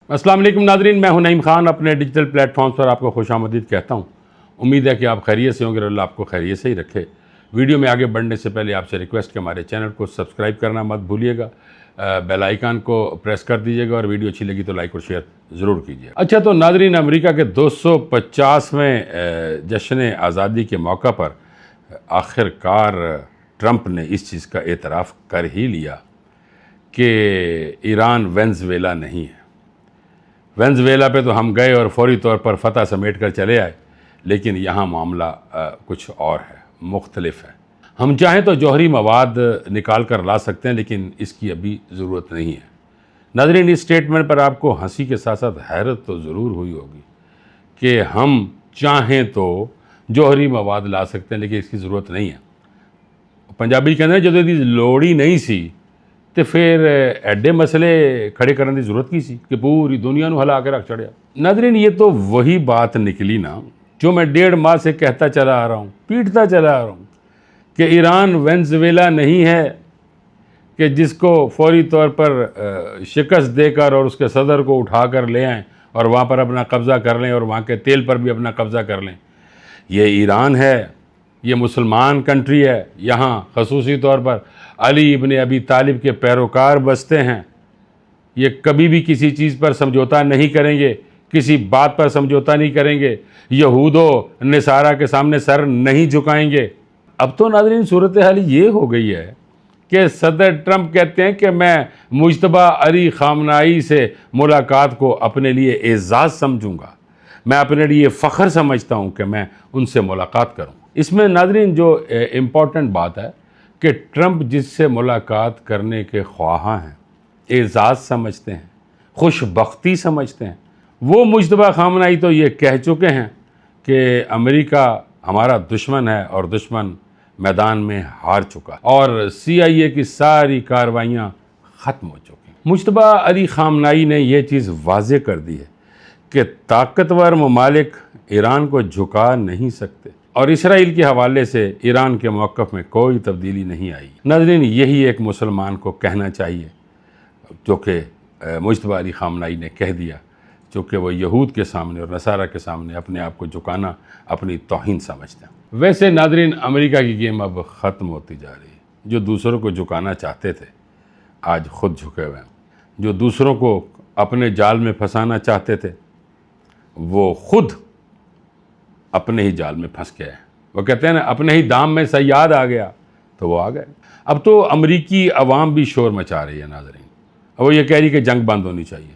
अस्सलाम वालेकुम नाज़रीन, मैं हूं नईम खान। अपने डिजिटल प्लेटफॉर्म्स पर आपको खुशामदीद कहता हूं। उम्मीद है कि आप खैरियत से होंगे, अल्लाह आपको खैरियत से ही रखे। वीडियो में आगे बढ़ने से पहले आपसे रिक्वेस्ट कि हमारे चैनल को सब्सक्राइब करना मत भूलिएगा, बेल आइकन को प्रेस कर दीजिएगा और वीडियो अच्छी लगी तो लाइक और शेयर ज़रूर कीजिए। अच्छा, तो नाज़रीन, अमेरिका के 250वें जश्न आज़ादी के मौका पर आखिरकार ट्रंप ने इस चीज़ का एतराफ़ कर ही लिया कि ईरान वेनेज़ुएला नहीं है। वेनेज़ुएला पे तो हम गए और फौरी तौर पर फतह समेट कर चले आए, लेकिन यहाँ मामला कुछ और है, मुख्तलिफ है। हम चाहें तो जौहरी मवाद निकाल कर ला सकते हैं, लेकिन इसकी अभी ज़रूरत नहीं है। नाज़रीन, इस स्टेटमेंट पर आपको हंसी के साथ साथ हैरत तो ज़रूर हुई होगी कि हम चाहें तो जौहरी मवाद ला सकते हैं, लेकिन इसकी ज़रूरत नहीं है। पंजाबी कहते हैं जो लोड़ ही नहीं सी तो फिर एडे मसले खड़े करने की जरूरत की सी कि पूरी दुनिया को हिला के रख चढ़िया। नाज़रीन, ये तो वही बात निकली ना जो मैं 1.5 माह से कहता चला आ रहा हूँ, पीटता चला आ रहा हूँ कि ईरान वेनेज़ुएला नहीं है कि जिसको फौरी तौर पर शिकस्त देकर और उसके सदर को उठा कर ले आएँ और वहाँ पर अपना कब्ज़ा कर लें और वहाँ के तेल पर भी अपना कब्ज़ा कर लें। ये ईरान है, ये मुसलमान कंट्री है। यहाँ खसूसी तौर पर अली इब्न अबी तालिब के पैरोकार बसते हैं। ये कभी भी किसी चीज़ पर समझौता नहीं करेंगे, किसी बात पर समझौता नहीं करेंगे, यहूदो नसारा के सामने सर नहीं झुकाएंगे। अब तो नाज़रीन सूरत हाल ये हो गई है कि सदर ट्रंप कहते हैं कि मैं मुज्तबा अली खामनाई से मुलाकात को अपने लिए एजाज़ समझूंगा, मैं अपने लिए फ़ख्र समझता हूँ कि मैं उनसे मुलाकात करूँ। इसमें नाज़रीन जो इम्पॉर्टेंट बात है कि ट्रंप जिससे मुलाकात करने के ख्वाहा हैं, एजाज़ समझते हैं, खुशबख्ती समझते हैं, वो मुज्तबा खामनाई तो ये कह चुके हैं कि अमेरिका हमारा दुश्मन है और दुश्मन मैदान में हार चुका और CIA की सारी कार्रवाइयाँ ख़त्म हो चुकी। मुज्तबा अली खामनाई ने यह चीज़ वाज़े कर दी है कि ताकतवर ममालिक ईरान को झुका नहीं सकते और इसराइल के हवाले से ईरान के मौक़िफ़ में कोई तब्दीली नहीं आई। नाज़रीन, यही एक मुसलमान को कहना चाहिए जो कि मुज्तबा अली खामनाई ने कह दिया, चूँकि वो यहूद के सामने और नसारा के सामने अपने आप को झुकाना अपनी तौहीन समझते हैं। वैसे नाज़रीन, अमेरिका की गेम अब ख़त्म होती जा रही है। जो दूसरों को झुकाना चाहते थे आज ख़ुद झुके हुए हैं, जो दूसरों को अपने जाल में फंसाना चाहते थे वो खुद अपने ही जाल में फंस गए हैं। वो कहते हैं ना, अपने ही दाम में सयाद आ गया तो वो आ गए। अब तो अमरीकी अवाम भी शोर मचा रही है नाज़रीन, और वो ये कह रही कि जंग बंद होनी चाहिए,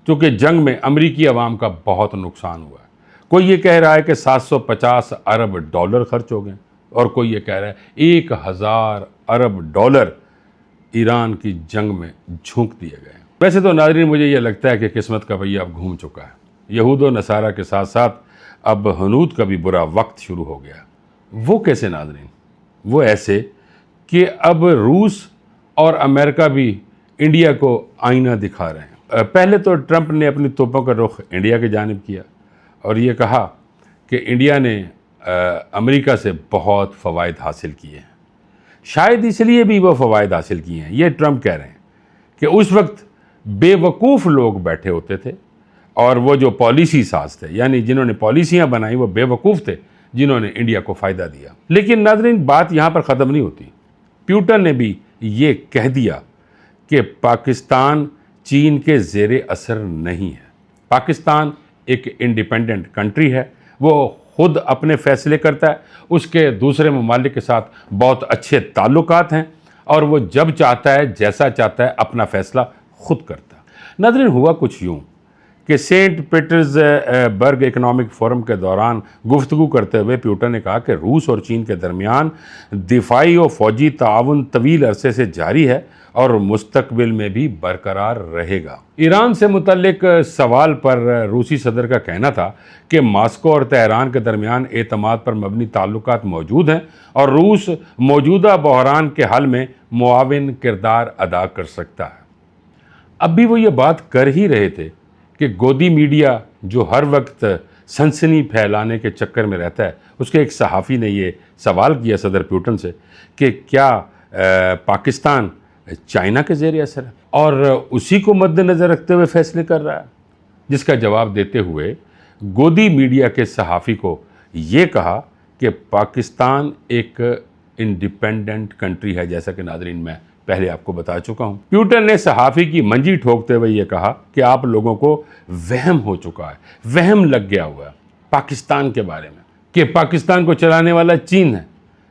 क्योंकि जंग में अमरीकी अवाम का बहुत नुकसान हुआ है। कोई ये कह रहा है कि 750 अरब डॉलर खर्च हो गए और कोई ये कह रहा है 1000 अरब डॉलर ईरान की जंग में झोंक दिए गए। वैसे तो नाज़रीन, मुझे ये लगता है कि किस्मत का पहिया अब घूम चुका है। यहूद और नसारा के साथ साथ अब हनूद का भी बुरा वक्त शुरू हो गया। वो कैसे नाज़रीन? वो ऐसे कि अब रूस और अमेरिका भी इंडिया को आईना दिखा रहे हैं। पहले तो ट्रंप ने अपनी तोपों का रुख इंडिया की जानिब किया और ये कहा कि इंडिया ने अमेरिका से बहुत फ़वाइद हासिल किए हैं। शायद इसलिए भी वो फ़वाइद हासिल किए हैं, ये ट्रंप कह रहे हैं कि उस वक्त बेवकूफ़ लोग बैठे होते थे और वो जो पॉलिसी साज थे, यानी जिन्होंने पॉलिसियाँ बनाई, वो बेवकूफ़ थे जिन्होंने इंडिया को फ़ायदा दिया। लेकिन नाज़रीन, बात यहाँ पर ख़त्म नहीं होती। पुतिन ने भी ये कह दिया कि पाकिस्तान चीन के ज़ेरे असर नहीं है। पाकिस्तान एक इंडिपेंडेंट कंट्री है, वो ख़ुद अपने फ़ैसले करता है, उसके दूसरे ममालिक के साथ बहुत अच्छे ताल्लुकात हैं और वो जब चाहता है, जैसा चाहता है, अपना फ़ैसला ख़ुद करता है। नाज़रीन, हुआ कुछ यूँ कि सेंट पीटर्सबर्ग इकनॉमिक फोरम के दौरान गुफ्तगू करते हुए पुतिन ने कहा कि रूस और चीन के दरमियान दिफाई और फ़ौजी ताउन तवील अरसे से जारी है और मुस्तकबिल में भी बरकरार रहेगा। ईरान से मुतल्लिक सवाल पर रूसी सदर का कहना था कि मास्को और तेहरान के दरमियान एतमाद पर मबनी ताल्लुकात मौजूद हैं और रूस मौजूदा बहरान के हल में मुआविन किरदार अदा कर सकता है। अब भी वो ये बात कर ही रहे थे कि गोदी मीडिया जो हर वक्त सनसनी फैलाने के चक्कर में रहता है, उसके एक सहाफ़ी ने ये सवाल किया सदर पुतिन से कि क्या पाकिस्तान चाइना के ज़ेर असर है और उसी को मद्देनज़र रखते हुए फैसले कर रहा है। जिसका जवाब देते हुए गोदी मीडिया के सहाफ़ी को ये कहा कि पाकिस्तान एक इंडिपेंडेंट कंट्री है, जैसा कि नाज़रीन मैं पहले आपको बता चुका हूं। ट्विटर ने सहाफ़ी की मंजी ठोकते हुए ये कहा कि आप लोगों को वहम हो चुका है, वहम लग गया हुआ है पाकिस्तान के बारे में कि पाकिस्तान को चलाने वाला चीन है,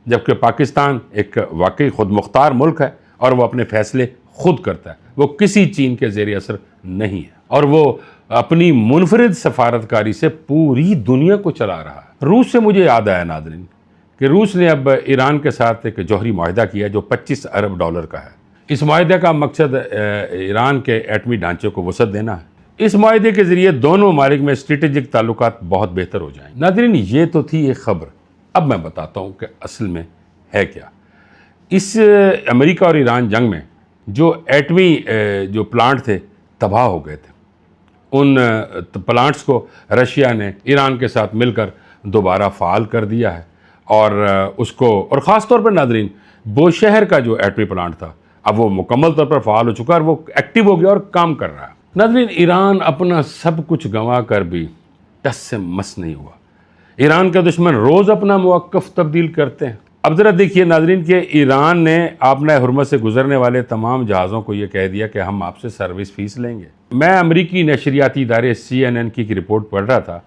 जबकि पाकिस्तान एक वाकई खुद मुख्तार मुल्क है और वो अपने फैसले खुद करता है, वो किसी चीन के ज़ेर असर नहीं है और वो अपनी मुनफरिद सफारतकारी से पूरी दुनिया को चला रहा है। रूस से मुझे याद आया नाज़रीन कि रूस ने अब ईरान के साथ एक जौहरी माहिदा किया जो 25 अरब डॉलर का है। इस माहिदे का मकसद ईरान के एटमी ढांचे को वसअत देना है। इस माहिदे के ज़रिए दोनों ममालिक में स्ट्रेटेजिक ताल्लुकात बहुत बेहतर हो जाएंगे। नाज़रीन, ये तो थी एक ख़बर। अब मैं बताता हूँ कि असल में है क्या। इस अमेरिका और ईरान जंग में जो एटमी जो प्लांट थे तबाह हो गए थे। उन प्लांट्स को रशिया ने ईरान के साथ मिलकर दोबारा फ़ाल कर दिया है और उसको, और ख़ास तौर पर नाज़रीन, बोशहर का जो एटमी प्लांट था अब वो मुकम्मल तौर पर फ़ाल हो चुका है और वो एक्टिव हो गया और काम कर रहा है। नाज़रीन, ईरान अपना सब कुछ गंवा कर भी टस से मस नहीं हुआ। ईरान के दुश्मन रोज़ अपना मौक़िफ़ तब्दील करते हैं। अब ज़रा देखिए नाज़रीन कि ईरान ने आपने हुर्मत से गुजरने वाले तमाम जहाज़ों को ये कह दिया कि हम आपसे सर्विस फ़ीस लेंगे। मैं अमरीकी नशरियाती इदारे CNN की रिपोर्ट पढ़ रहा था,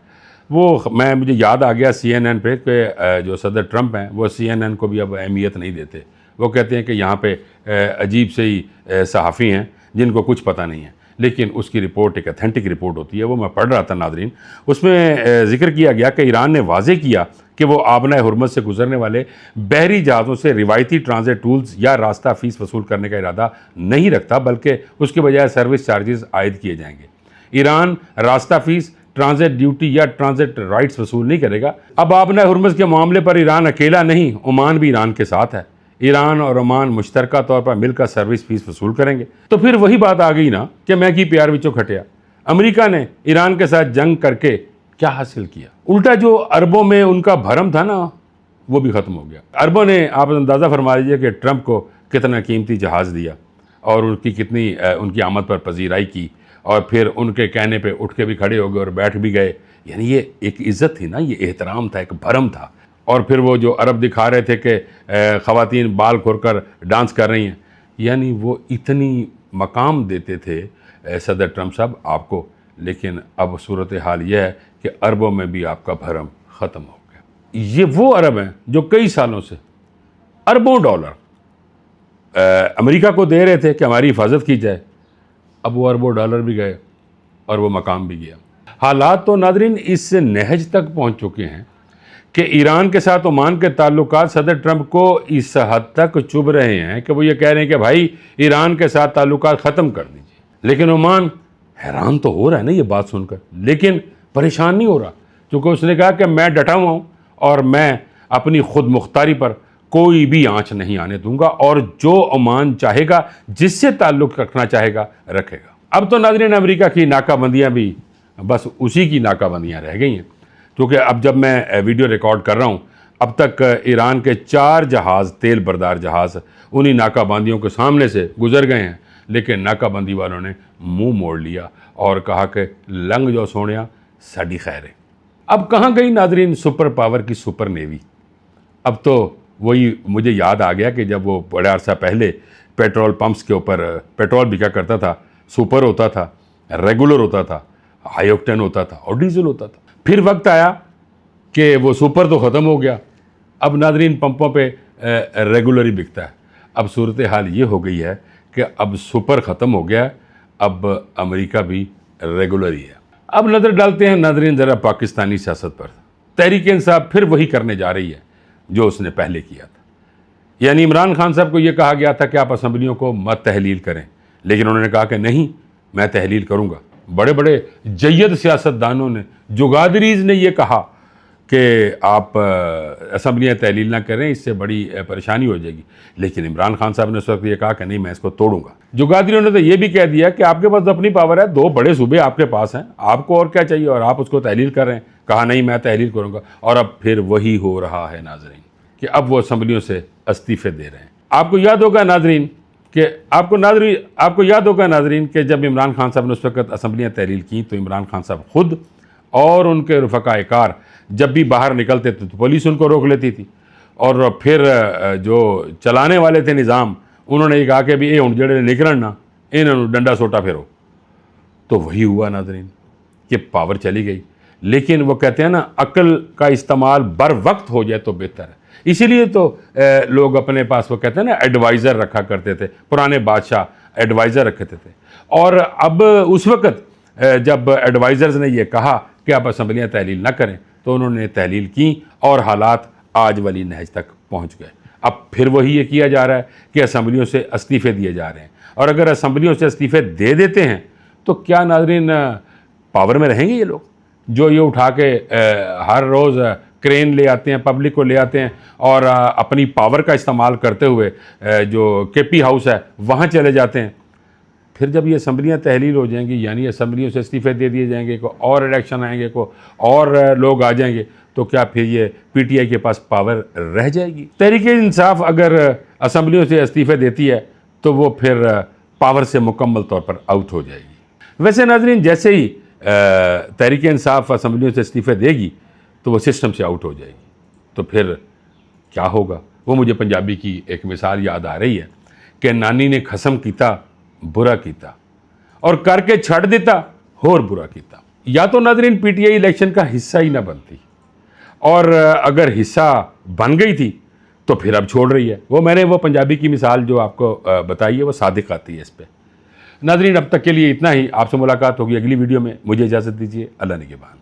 मुझे याद आ गया CNN पे कि जो सदर ट्रंप हैं वो CNN को भी अब अहमियत नहीं देते। वो कहते हैं कि यहाँ पे अजीब से ही सहाफ़ी हैं जिनको कुछ पता नहीं है, लेकिन उसकी रिपोर्ट एक अथेंटिक रिपोर्ट होती है। वो मैं पढ़ रहा था नाज़रीन, उसमें ज़िक्र किया गया कि ईरान ने वाज़े किया कि वो आबना हुर्मत से गुजरने वाले बहरी जहाज़ों से रिवायती ट्रांजिट टूल्स या रास्ता फ़ीस वसूल करने का इरादा नहीं रखता, बल्कि उसके बजाय सर्विस चार्जेस आयद किए जाएंगे। ईरान रास्ता फ़ीस, ट्रांजिट ड्यूटी या ट्रांजिट राइट्स वसूल नहीं करेगा। अब आबना हुर्मत के मामले पर ईरान अकेला नहीं, ओमान भी ईरान के साथ है। ईरान और ओमान मुश्तरका तौर पर मिलकर सर्विस फ़ीस वसूल करेंगे। तो फिर वही बात आ गई ना कि मैं की प्यार विचों खटिया। अमेरिका ने ईरान के साथ जंग करके क्या हासिल किया? उल्टा जो अरबों में उनका भरम था ना, वो भी ख़त्म हो गया। अरबों ने, आप अंदाज़ा फरमा लीजिए कि ट्रंप को कितना कीमती जहाज़ दिया और उनकी कितनी उनकी आमद पर पजीराई की और फिर उनके कहने पे उठ के भी खड़े हो गए और बैठ भी गए। यानी ये एक इज़्ज़त थी ना, ये एहतराम था, एक भरम था। और फिर वो जो अरब दिखा रहे थे कि ख़वातीन बाल खोलकर डांस कर रही हैं, यानी वो इतनी मकाम देते थे सदर ट्रंप साहब आपको। लेकिन अब सूरत हाल यह है कि अरबों में भी आपका भरम ख़त्म हो गया। ये वो अरब हैं जो कई सालों से अरबों डॉलर अमेरिका को दे रहे थे कि हमारी हिफाजत की जाए। अब वो अरबों डॉलर भी गए और वो मकाम भी गया। हालात तो नाज़रीन इस नहज तक पहुँच चुके हैं कि ईरान के साथ ओमान के ताल्लुकात सदर ट्रंप को इस हद तक चुभ रहे हैं कि वो ये कह रहे हैं कि भाई ईरान के साथ ताल्लुकात ख़त्म कर दीजिए। लेकिन ओमान हैरान तो हो रहा है ना ये बात सुनकर, लेकिन परेशान नहीं हो रहा, क्योंकि उसने कहा कि मैं डटा हुआ हूँ और मैं अपनी खुद मुख्तारी पर कोई भी आँच नहीं आने दूंगा और जो ओमान चाहेगा, जिससे ताल्लुक़ रखना चाहेगा, रखेगा। अब तो नाज़रीन अमेरिका की नाकाबंदियाँ भी बस उसी की नाकाबंदियाँ रह गई हैं, क्योंकि अब जब मैं वीडियो रिकॉर्ड कर रहा हूँ अब तक ईरान के 4 जहाज़, तेल बरदार जहाज़, उन्हीं नाकाबंदियों के सामने से गुजर गए हैं। लेकिन नाकाबंदी वालों ने मुंह मोड़ लिया और कहा कि लंग जो सोनिया साड़ी खैर है। अब कहाँ गई नाज़रीन सुपर पावर की सुपर नेवी? अब तो वही मुझे याद आ गया कि जब वो बड़े अरसा पहले पेट्रोल पंप्स के ऊपर पेट्रोल बिका करता था, सुपर होता था, रेगुलर होता था, हाई ऑक्टेन होता था और डीजल होता था। फिर वक्त आया कि वो सुपर तो ख़त्म हो गया, अब नाज़रीन पंपों पे रेगुलर ही बिकता है। अब सूरत हाल ये हो गई है कि अब सुपर ख़त्म हो गया, अब अमेरिका भी रेगुलर ही है। अब नज़र डालते हैं नाज़रीन ज़रा पाकिस्तानी सियासत पर। तहरीक इंसाफ फिर वही करने जा रही है जो उसने पहले किया था। यानी इमरान खान साहब को ये कहा गया था कि आप असम्बलियों को मत तहलील करें, लेकिन उन्होंने कहा कि नहीं, मैं तहलील करूँगा। बड़े बड़े जय्यद सियासतदानों ने, जुगादरीज़ ने यह कहा कि आप असम्बलियाँ तहलील ना करें, इससे बड़ी परेशानी हो जाएगी। लेकिन इमरान खान साहब ने उस वक्त ये कहा कि नहीं, मैं इसको तोड़ूंगा। जुगादरियों ने तो ये भी कह दिया कि आपके पास अपनी पावर है, 2 बड़े सूबे आपके पास हैं, आपको और क्या चाहिए, और आप उसको तहलील कर रहे हैं। कहा नहीं, मैं तहलील करूँगा। और अब फिर वही हो रहा है नाज़रीन कि अब वो असम्बलियों से इस्तीफ़े दे रहे हैं। आपको याद होगा नाज़रीन कि आपको याद होगा नाजरीन कि जब इमरान खान साहब ने उस वक्त असम्बलियाँ तहलील की तो इमरान खान साहब खुद और उनके रफ़क़ाए कार जब भी बाहर निकलते थे तो पुलिस उनको रोक लेती थी, और फिर जो चलाने वाले थे निज़ाम, उन्होंने ये कहा कि भी ये हुण जेड़े निकलन ना इन्होंने डंडा सोटा फिरो। तो वही हुआ नाजरीन कि पावर चली गई। लेकिन वो कहते हैं ना, अक्ल का इस्तेमाल बर वक्त हो जाए तो बेहतर है। इसीलिए तो लोग अपने पास, वो कहते हैं ना, एडवाइज़र रखा करते थे। पुराने बादशाह एडवाइज़र रखते थे, और अब उस वक़्त जब एडवाइज़र्स ने यह कहा कि आप असम्बलियाँ तहलील ना करें तो उन्होंने तहलील की और हालात आज वाली नहज तक पहुँच गए। अब फिर वही ये किया जा रहा है कि असम्बलियों से इस्तीफ़े दिए जा रहे हैं, और अगर असम्बलियों से इस्तीफ़े दे देते हैं तो क्या नाज़रीन पावर में रहेंगे ये लोग, जो ये उठा के हर रोज़ क्रेन ले आते हैं, पब्लिक को ले आते हैं, और अपनी पावर का इस्तेमाल करते हुए जो केपी हाउस है वहाँ चले जाते हैं। फिर जब ये असम्बलियाँ तहलील हो जाएंगी, यानी असम्बलियों से इस्तीफ़े दे दिए जाएंगे, को और इलेक्शन आएंगे, को और लोग आ जाएंगे, तो क्या फिर ये पीटीआई के पास पावर रह जाएगी? तहरीक-ए-इंसाफ अगर असम्बलियों से इस्तीफ़े देती है तो वो फिर पावर से मुकम्मल तौर पर आउट हो जाएगी। वैसे नाज़रीन, जैसे ही तहरीक-ए-इंसाफ असम्बलियों से इस्तीफ़े देगी तो वो सिस्टम से आउट हो जाएगी। तो फिर क्या होगा? वो मुझे पंजाबी की एक मिसाल याद आ रही है कि नानी ने खसम कीता बुरा कीता और करके छड़ दिता होर बुरा कीता। या तो नाज़रीन पीटीआई इलेक्शन का हिस्सा ही ना बनती, और अगर हिस्सा बन गई थी तो फिर अब छोड़ रही है। वो पंजाबी की मिसाल जो आपको बताई है वो सादिक आती है इस पर। नाज़रीन, अब तक के लिए इतना ही। आपसे मुलाकात होगी अगली वीडियो में। मुझे इजाज़त दीजिए। अल्लाह निगहबान।